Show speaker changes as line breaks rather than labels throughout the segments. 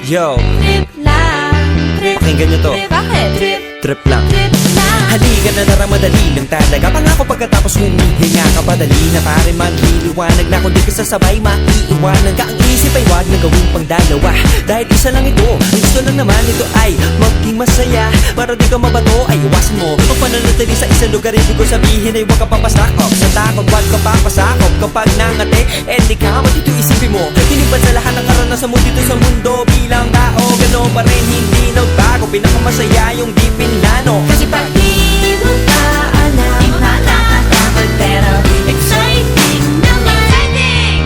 Yo,
Trip lang, trip,
pakinggan nyo to.
trip, bakit? Trip,
Trip lang.
trip lang.
Halika na naramadali lang talaga. Pangako pagkatapos humihinga ka padali na pare magliliwanag na kung di ka sasabay maiiwanan ka. Ang isip ay wag na gawin pang dalawa dahil isa lang ito. Ang gusto lang naman ito ay maging masaya. Para di ka mabato ay iwasan mo ang pananatili sa isang lugar. Ibig ko sabihin ay wag ka papasakop sa takot, wag ka papasakop. Kapag nangate, di ka matito isipin mo. Tinipan sa lahat ng karanasan mo dito sa mundo. Bilang tao, gano'n pa rin hindi nagbago. Pinakamasaya yung di pinlano.
Kasi pag di mo pa alam, di mo nakakatakot pero exciting naman. Exciting!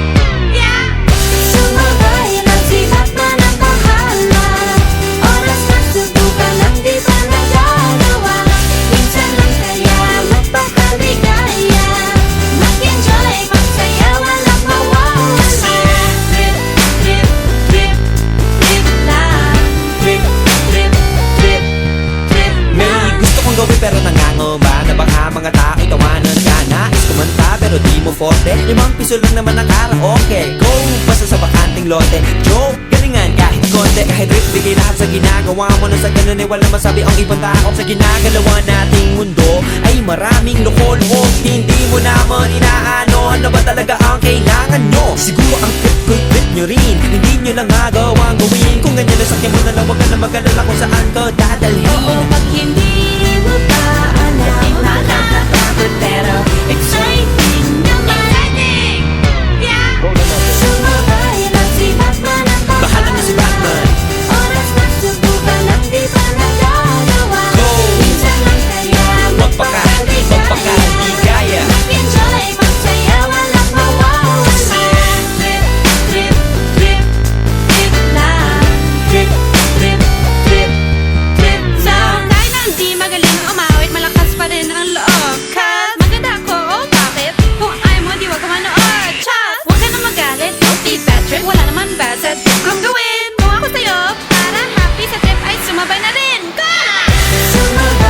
Yeah! Sumabay lang sipat na ng bahala. Oras na subukan lang di pa nagagawa. Minsan lang kaya magpakaligaya. Mag-enjoy, magsaya, walang mawawala. Trip, trip, trip, trip lang. Trip, trip, trip, trip lang.
May gusto kong gawin pero nangangamba na baka mga tao'y tawanan ka. Nais kumanta pero di mo forte. 5 piso lang naman ang karaoke. Go! Basta sa bakanting lote. Joke! Galingan kahit konti. Kahit rip, bigay lahat sa ginagawa mo. Na sa ganun ay walang masabi ang ibang tao. Sa ginagalawa nating mundo ay maraming loko-loko. Hindi mo naman inaano. Ano ba talaga ang kailangan nyo? Siguro ang trip nyo rin. Hindi nyo lang magawang gawin. Kung ganyan na sakyan mo na lang, wag ka na mag-alala kung saan ka dadalhin.
Oo, pag hindi mo pa alam, di mo nakakatakot pero exciting naman. Exciting! Yeah! Sumabay lang si Batman ang
Bahala na si Batman.
Oras na subukan lang di pa nagagawa.
Go!
Minsan lang kaya
magpakaligaya.
Mag-enjoy, magsaya, walang mawawala. Trip, trip, trip, trip lang.
Trip,
Trip, trip, trip lang. Kahit na hindi magaling ang umawit, malakas pa rin ang loob. Cause maganda ako, oh bakit? Kung ayaw mo, di wag ka manood. Chas! Huwag ka na magalit, don't be bad trip. Wala naman bad sa trip kong gawin. Kung ako sa'yo, para happy sa trip ay sumabay na rin. Go! Sumabay